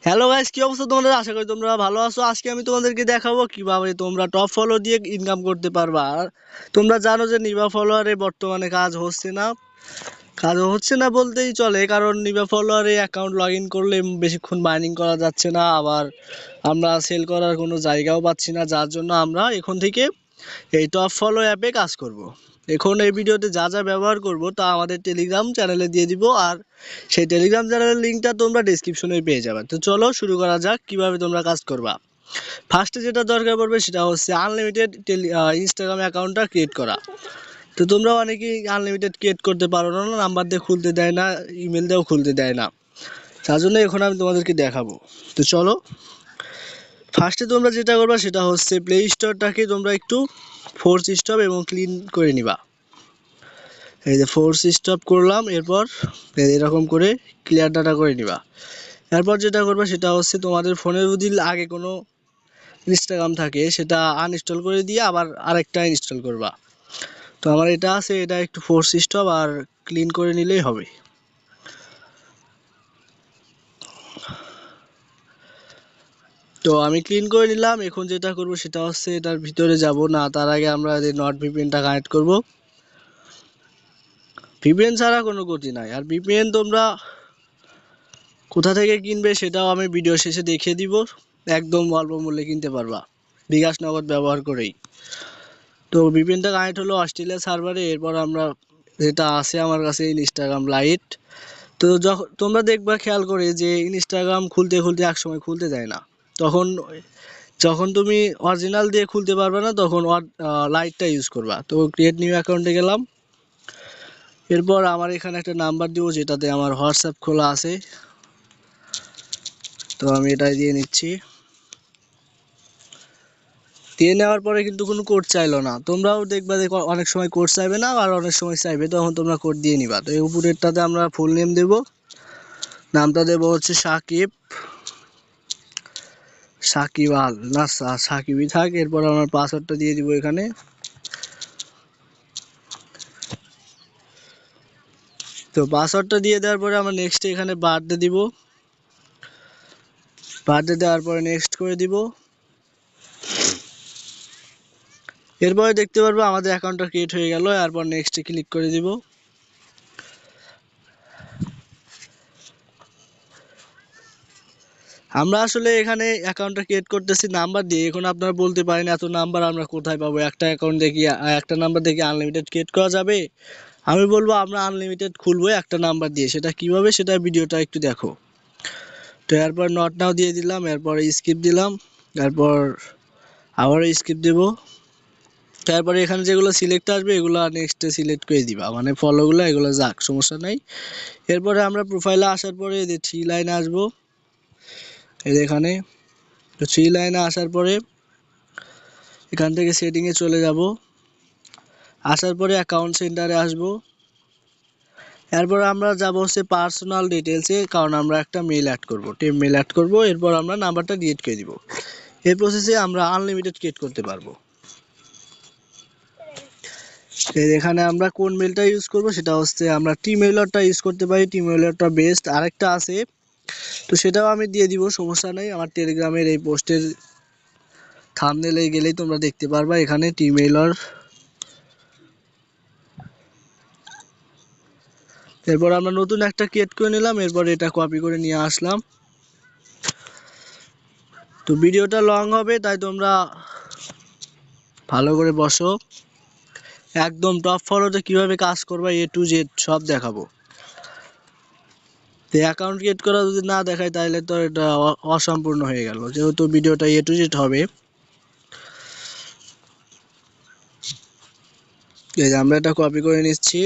Hello guys, কি অবস্থা তোমাদের? আশা করি তোমরা ভালো আছো। আজকে আমি তোমাদেরকে দেখাবো কিভাবে তোমরা টপ ফলো দিয়ে ইনকাম করতে পারবা। আর তোমরা জানো যে নিবা ফলোয়ারে বর্তমানে কাজ হচ্ছে না বলতেই চলে, কারণ নিবা ফলোয়ারে অ্যাকাউন্ট লগ ইন করলে বেশিক্ষণ মাইনিং করা যাচ্ছে না, আবার আমরা সেল করার কোনো জায়গাও পাচ্ছি না, যার জন্য আমরা এখন থেকে এই টপ ফলো অ্যাপে কাজ করব। এখন এই ভিডিওতে যা যা ব্যবহার করব তা আমাদের টেলিগ্রাম চ্যানেলে দিয়ে দিব, আর সেই টেলিগ্রাম চ্যানেলের লিঙ্কটা তোমরা ডেসক্রিপশনে পেয়ে যাবে। তো চলো শুরু করা যাক কিভাবে তোমরা কাজ করবা। ফার্স্টে যেটা দরকার পড়বে সেটা হচ্ছে আনলিমিটেড ইনস্টাগ্রাম অ্যাকাউন্টটা ক্রিয়েট করা। তো তোমরা অনেকেই আনলিমিটেড ক্রিয়েট করতে পারো না, নাম্বার দিয়ে খুলতে দেয় না, ইমেল দিয়েও খুলতে দেয় না, তার জন্য এখন আমি তোমাদেরকে দেখাবো। তো চলো, ফার্স্টে তোমরা যেটা করবা সেটা হচ্ছে প্লে স্টোরটাকে তোমরা একটু ফোর্স স্টপ এবং ক্লিন করে নিবা। এই যে ফোর্স স্টপ করলাম, এরপর এরকম করে ক্লিয়ার ডাটা করে নিবা। এরপর যেটা করবা সেটা হচ্ছে তোমাদের ফোনে যদি আগে কোনো ইনস্টাগ্রাম থাকে সেটা আনইনস্টল করে দিয়ে আবার আরেকটা ইনস্টল করবা। তো আমার এটা আছে, এটা একটু ফোর্স স্টপ আর ক্লিন করে নিলেই হবে। তো আমি ক্লিন করে নিলাম। এখন যেটা করব সেটা হচ্ছে এটার ভিতরে যাব না, তার আগে আমরা এই নট ভিপিএনটা কানেক্ট করব। ভিপিএন ছাড়া কোনো গতি নাই। আর ভিপিএন তোমরা কোথা থেকে কিনবে সেটাও আমি ভিডিও শেষে দেখিয়ে দিব। একদম অল্প মূল্যে কিনতে পারবা বিকাশ নগদ ব্যবহার করেই। তো ভিপিএনটা কানেক্ট হলো অস্ট্রেলিয়া সার্ভারে। এরপর আমরা যেটা আছে আমার কাছে ইনস্টাগ্রাম লাইট। তো যখন তোমরা দেখবা খেয়াল করে যে ইনস্টাগ্রাম খুলতে খুলতে একসময় খুলতে দেয় না, তখন যখন তুমি অরিজিনাল দিয়ে খুলতে পারবে না তখন লাইটটা ইউজ করবা। তো ক্রিয়েট নিউ অ্যাকাউন্টে গেলাম। এরপর আমার এখানে একটা নাম্বার দিব যেটাতে আমার হোয়াটসঅ্যাপ খোলা আছে, তো আমি এটাই দিয়ে নিচ্ছি। দিয়ে নেওয়ার পরে কিন্তু কোনো কোড চাইলো না। তোমরাও দেখবা যে অনেক সময় কোড চাইবে না, আর অনেক সময় চাইবে, তখন তোমরা কোড দিয়ে নিবা। তো এই উপরেরটাতে আমরা ফুল নেম দেব, নামটা দেব হচ্ছে সাকিব আল না, সাকিবই থাক। এরপর আমার পাসওয়ার্ডটা দিয়ে দিব এখানে। তো পাসওয়ার্ডটা দিয়ে দেওয়ার পরে আমরা নেক্সট এখানে বার্থডে দিব। বার্থডে দেওয়ার পরে নেক্সট করে দিব। এরপরে দেখতে পারবো আমাদের অ্যাকাউন্টটা ক্রিয়েট হয়ে গেল। এরপর নেক্সটে ক্লিক করে দিব। আমরা আসলে এখানে অ্যাকাউন্টটা ক্রিয়েট করতেছি নাম্বার দিয়ে। এখন আপনারা বলতে পারেন এত নাম্বার আমরা কোথায় পাবো, একটা অ্যাকাউন্ট দেখি একটা নাম্বার দেখি আনলিমিটেড ক্রিয়েট করা যাবে? আমি বলবো আমরা আনলিমিটেড খুলবো একটা নাম্বার দিয়ে। সেটা কিভাবে, সেটা ভিডিওটা একটু দেখো। তো এরপর নট নাও দিয়ে দিলাম, এরপর স্কিপ দিলাম, এরপর আবার স্কিপ দেব। তারপরে এখানে যেগুলো সিলেক্ট আসবে এগুলো নেক্সটে সিলেক্ট করে দিবা, মানে ফলোগুলো এগুলো যাক, সমস্যা নাই। এরপরে আমরা প্রোফাইলে আসার পরে যে থ্রি লাইনে আসবো, এই এখানে। তো থ্রি লাইনে আসার পরে এখান থেকে সেটিংয়ে চলে যাব। আসার পরে অ্যাকাউন্ট সেন্টারে আসবো। এরপর আমরা যাব হচ্ছে পার্সোনাল ডিটেলসে, কারণ আমরা একটা মেল অ্যাড করব, টেম মেল অ্যাড করব। এরপর আমরা নাম্বারটা ডিলিট করে দিব। এই প্রসেসে আমরা আনলিমিটেড ক্রিয়েট করতে পারবো। এখানে আমরা কোন মেলটা ইউজ করব সেটা হচ্ছে আমরা টিমেইলরটা ইউজ করতে পারি, টিমেইলরটা বেস্ট। আরেকটা আছে, তো সেটাও আমি দিয়ে দিব, সমস্যা নেই। আমার টেলিগ্রামের এই পোস্টের থাম্বনেলে গেলেই তোমরা দেখতে পারবা এখানে টিমেইলর। এরপর আমরা নতুন একটা ক্রিয়েট করে নিলাম, এরপর এটা কপি করে নিয়ে আসলাম। তো ভিডিওটা লং হবে, তাই তোমরা ভালো করে বসো। একদম টপ ফলোতে কিভাবে কাজ করবা A to Z সব দেখাবো। তো অ্যাকাউন্ট ক্রিয়েট করা যদি না দেখায় তাহলে তো এটা অসম্পূর্ণ হয়ে গেল, যেহেতু ভিডিওটা A to Z হবে। এই যে আমরা এটা কপি করে নিচ্ছি।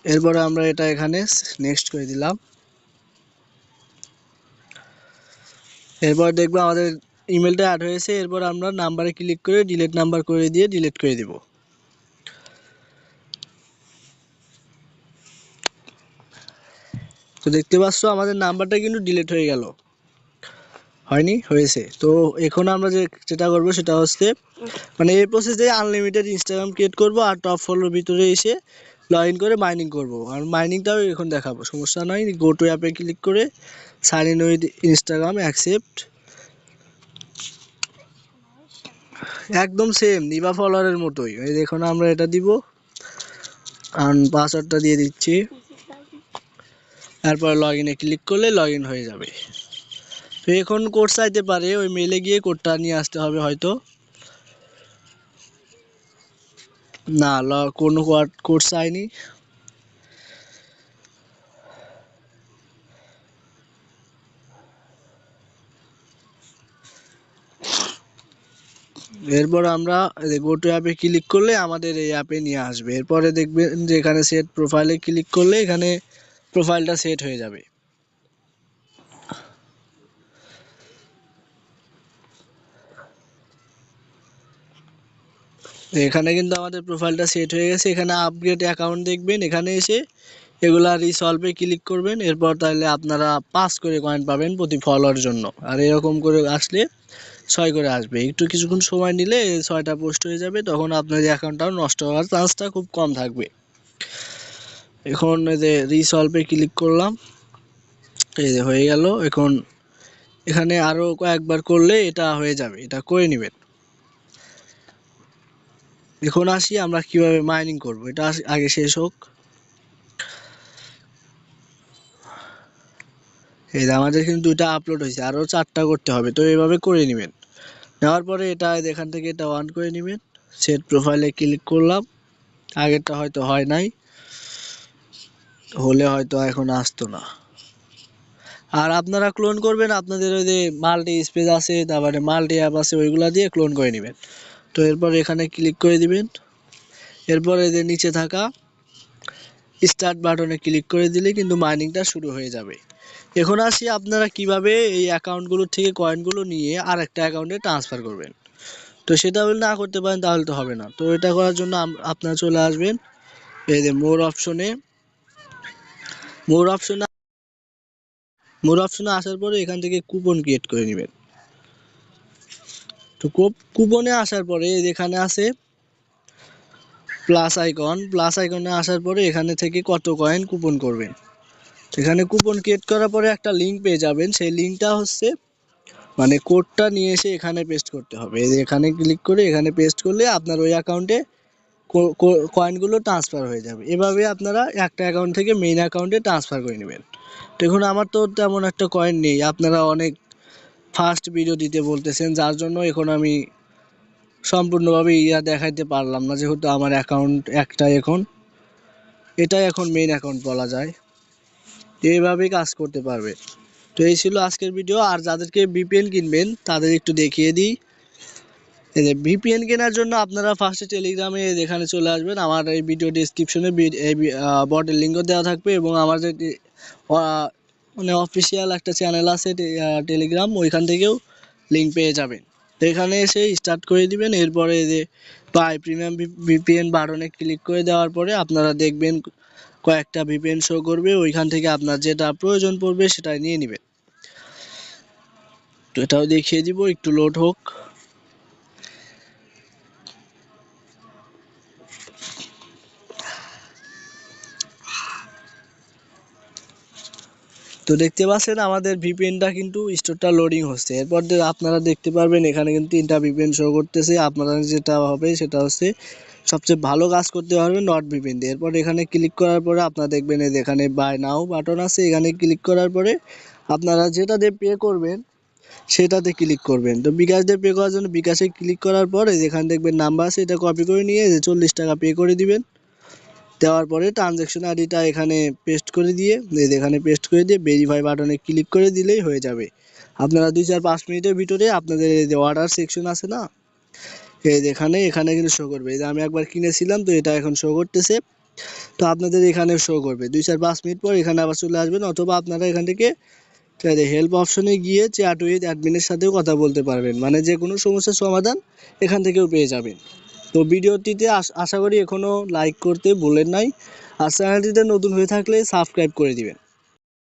এরপরে আমরা এটা এখানে নেক্সট করে দিলাম। এরপর দেখবো আমাদের ইমেলটা অ্যাড হয়েছে। এরপর আমরা নাম্বারে ক্লিক করে ডিলিট নাম্বার করে দিয়ে ডিলিট করে দিব। তো দেখতে পাচ্ছ আমাদের নাম্বারটা কিন্তু ডিলিট হয়ে গেল, হয়নি? হয়েছে। তো এখন আমরা যেটা করব সেটা হচ্ছে, মানে এই প্রসেসে আনলিমিটেড ইনস্টাগ্রাম ক্রিয়েট করব, আর টপ ফলোর ভিতরে এসে লগ ইন করে মাইনিং করব, আর মাইনিংটাও এখন দেখাবো, সমস্যা নয়। গো টু অ্যাপে ক্লিক করে sign in with Instagram accept, একদম সেম নিবা ফলোয়ারের মতোই। এই দেখুন আমরা এটা দিব, আর পাসওয়ার্ডটা দিয়ে দিচ্ছি, তারপর লগ ইনে ক্লিক করলে লগ ইন হয়ে যাবে। তো এখন কোড চাইতে পারে, ওই মেলে গিয়ে কোডটা নিয়ে আসতে হবে হয়তো। না, কোনো কোড চাইনি। এরপর আমরা গো টু অ্যাপে ক্লিক করলে আমাদের এই অ্যাপে নিয়ে আসবে। এরপরে দেখবেন যে এখানে সেট প্রোফাইলে ক্লিক করলে এখানে প্রোফাইলটা সেট হয়ে যাবে। এখানে কিন্তু আমাদের প্রোফাইলটা সেট হয়ে গেছে। এখানে আপগ্রেড অ্যাকাউন্ট দেখবেন, এখানে এসে এগুলা রিসলভে ক্লিক করবেন। এরপর তাহলে আপনারা 5 করে কয়েন পাবেন প্রতি ফলোয়ার জন্য, আর এরকম করে আসলে 6 করে আসবে। একটু কিছুক্ষণ সময় নিলে 6টা পোস্ট হয়ে যাবে, তখন আপনার অ্যাকাউন্টটাও নষ্ট হওয়ার চান্সটা খুব কম থাকবে। এখন এই যে রিসলভে ক্লিক করলাম, এই যে হয়ে গেল। এখন এখানে আরো কয়েকবার করলে এটা হয়ে যাবে, এটা করে নেবেন। এখন আসি আমরা কিভাবে মাইনিং করব, এটা আগে শেষ হোক। এই যে আমাদের কিন্তু 2টা আপলোড হয়েছে, আরো 4টা করতে হবে, তো এইভাবে করে নেবেন। নেওয়ার পরে এটা এখান থেকে এটা অন করে নেবেন। সেট প্রোফাইলে ক্লিক করলাম, আগেরটা হয়তো হয় নাই, হলে হয়তো এখন আসতো না। আর আপনারা ক্লোন করবেন আপনাদের ওই যে মাল্টি স্পেস আছে, তারপরে মাল্টি অ্যাপ আছে, ওইগুলা দিয়ে ক্লোন করে নেবেন। তো এরপর এখানে ক্লিক করে দিবেন। এরপর এই যে নিচে থাকা স্টার্ট বাটনে ক্লিক করে দিলে কিন্তু মাইনিংটা শুরু হয়ে যাবে। এখন আসি আপনারা কিভাবে এই অ্যাকাউন্টগুলোর থেকে কয়েনগুলো নিয়ে আর একটা অ্যাকাউন্টে ট্রান্সফার করবেন। তো সেটা যদি না করতে পারেন তাহলে তো হবে না। তো এটা করার জন্য আপনারা চলে আসবেন এই যে মোর অপশনে। মোর অপশনে আসার পরে এখান থেকে কুপন ক্রিয়েট করে নেবেন। তো কুপনে আসার পরে এখানে আছে প্লাস আইকনে আসার পরে এখানে থেকে কত কয়েন কুপন করবেন। এখানে কুপন ক্রিয়েট করার পরে একটা লিঙ্ক পেয়ে যাবেন, সেই লিঙ্কটা হচ্ছে মানে কোডটা নিয়ে এসে এখানে পেস্ট করতে হবে। এখানে ক্লিক করে এখানে পেস্ট করলে আপনার ওই অ্যাকাউন্টে কয়েনগুলো ট্রান্সফার হয়ে যাবে। এভাবে আপনারা একটা অ্যাকাউন্ট থেকে মেইন অ্যাকাউন্টে ট্রান্সফার করে নেবেন। দেখুন আমার তো তেমন একটা কয়েন নেই, আপনারা অনেক ফাস্ট ভিডিও দিতে বলতেছেন, যার জন্য এখন আমি সম্পূর্ণভাবে দেখাইতে পারলাম না, যেহেতু আমার অ্যাকাউন্ট একটাই, এটাই এখন মেইন অ্যাকাউন্ট বলা যায়। এইভাবেই কাজ করতে পারবে। তো এই ছিল আজকের ভিডিও। আর যাদেরকে ভিপিএন কিনবেন তাদের একটু দেখিয়ে দিই। এই যে ভিপিএন কেনার জন্য আপনারা ফার্স্টে টেলিগ্রামে এখানে চলে আসবেন। আমার এই ভিডিও ডেসক্রিপশনে বটের লিঙ্কও দেওয়া থাকবে, এবং আমার যে মানে অফিসিয়াল একটা চ্যানেল আছে টেলিগ্রাম, ওইখান থেকেও লিঙ্ক পেয়ে যাবেন। তো এখানে এসে স্টার্ট করে দিবেন। এরপরে যে বাই প্রিমিয়াম ভিপিএন বাটনে ক্লিক করে দেওয়ার পরে আপনারা দেখবেন কয়েকটা ভিপিএন শো করবে, ওইখান থেকে আপনার যেটা প্রয়োজন পড়বে সেটা নিয়ে নেবেন। তো এটাও দেখিয়ে দিব, একটু লোড হোক। তো দেখতে পাচ্ছেন আমাদের ভিপিএনটা কিন্তু স্টোরটা লোডিং হচ্ছে। এরপর আপনারা দেখতে পারবেন এখানে কিন্তু 3টা ভিপিএন শো করতেছে। আপনারা যেটা হবে সেটা হচ্ছে সবচেয়ে ভালো কাজ করতে পারবেন নট ভিপিএন দিয়ে। এরপর এখানে ক্লিক করার পরে আপনারা দেখবেন এখানে বাই নাও বাটন আছে, এখানে ক্লিক করার পরে আপনারা যেটা দিয়ে পে করবেন সেটাতে ক্লিক করবেন। তো বিকাশ দিয়ে পে করার জন্য বিকাশে ক্লিক করার পরে যেখানে দেখবেন নাম্বার আছে, এটা কপি করে নিয়ে 40 টাকা পে করে দিবেন। দেওয়ার পরে ট্রানজ্যাকশন আইডিটা এখানে পেস্ট করে দিয়ে ভেরিফাই বাটনে ক্লিক করে দিলেই হয়ে যাবে। আপনারা 2-4-5 মিনিটের ভিতরে আপনাদের এই যে অর্ডার সেকশন আছে না, এই এখানে কিন্তু শো করবে। এই যে আমি একবার কিনেছিলাম, তো এটা এখন শো করতেছে। তো আপনাদের এখানে শো করবে 2-4-5 মিনিট পর এখানে আবার চলে আসবেন, অথবা আপনারা এখান থেকে হেল্প অপশনে গিয়ে চ্যাট উইথ অ্যাডমিনের সাথেও কথা বলতে পারবেন, মানে যে কোনো সমস্যার সমাধান এখান থেকেও পেয়ে যাবেন। তো ভিডিওটিতে আশা করি এখনও লাইক করতে ভুলেন নাই, আর চ্যানেলটিতে নতুন হয়ে থাকলে সাবস্ক্রাইব করে দিবেন।